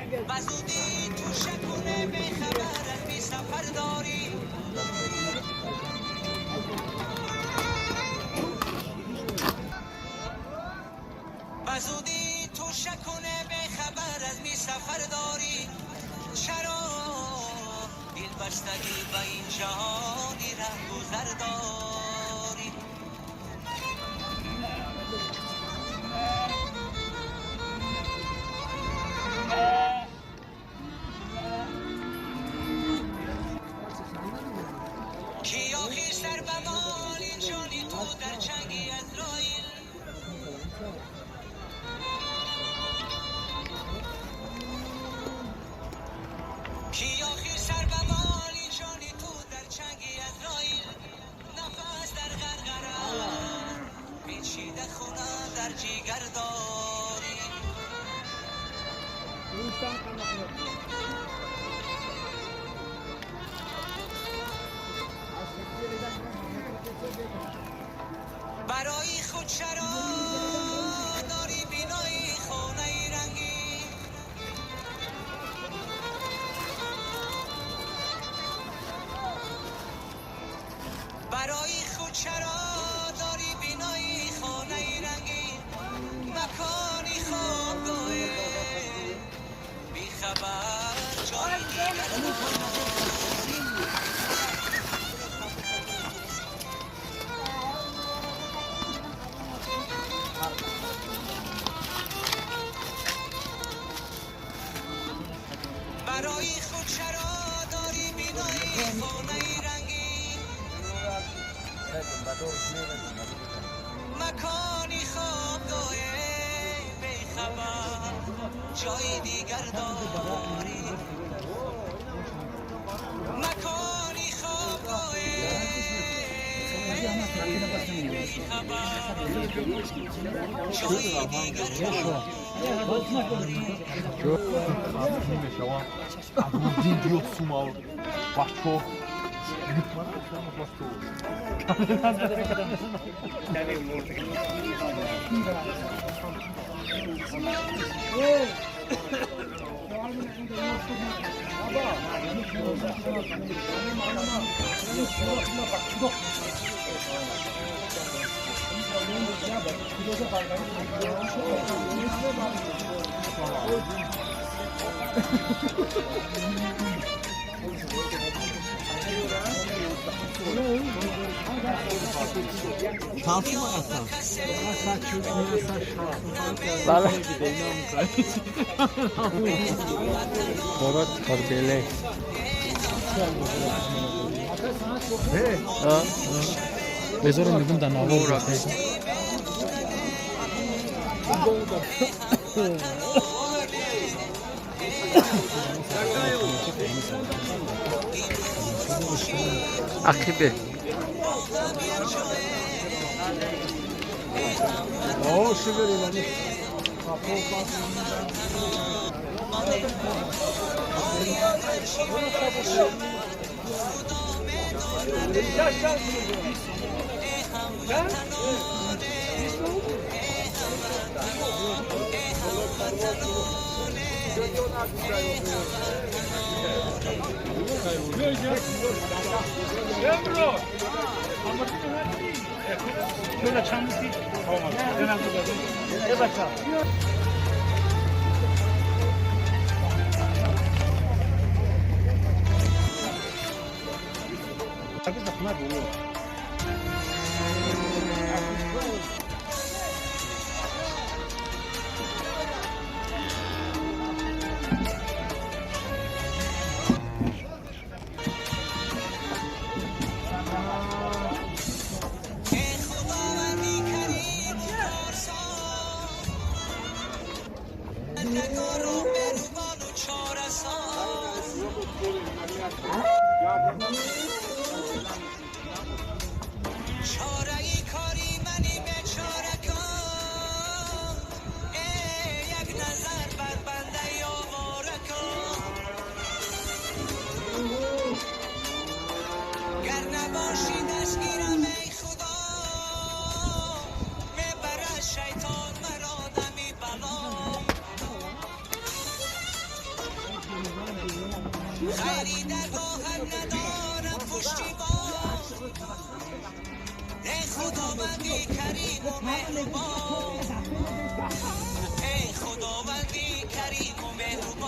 بزودی تو شکونه بی خبر از بی سفر داری بزودی تو شکونه بی خبر از بی سفر داری چرا دل بستگی به این جهانی ره گذر داری کی آخی سر به مالی جانی تو در چنگی ازرائیل کی آخی سر به مالی جانی تو در چنگی ازرائیل نفس در غرغره پیچیده خونه در جیگر داری برای خود چرا داری بینایی خونه رنگی برای خود چرا داری بینایی خونه رنگی مکانی خوابگاه بی خبر جای دیگر برای خود چرا داری بینایی خونه رنگی مکانی خوابگاه بی خبر جای دیگر داری مکانی خوابگاه بی خبر جای دیگر داری Kapıyı şava. Abudin diyor sumal. Başko. Kalsın mı kalsın? Bana Borat Karbele. Ha. Bezorum dedim de ne olur. Akibe. Oo şiver ilanı. şöyle çamlık olmaz. Genelde böyle. Evet abi. Hadi sapına doğru. خیری در راهم ندارم پشتیبان ای خداوندی کریم و مهربان ای خداوندی کریم و مهربان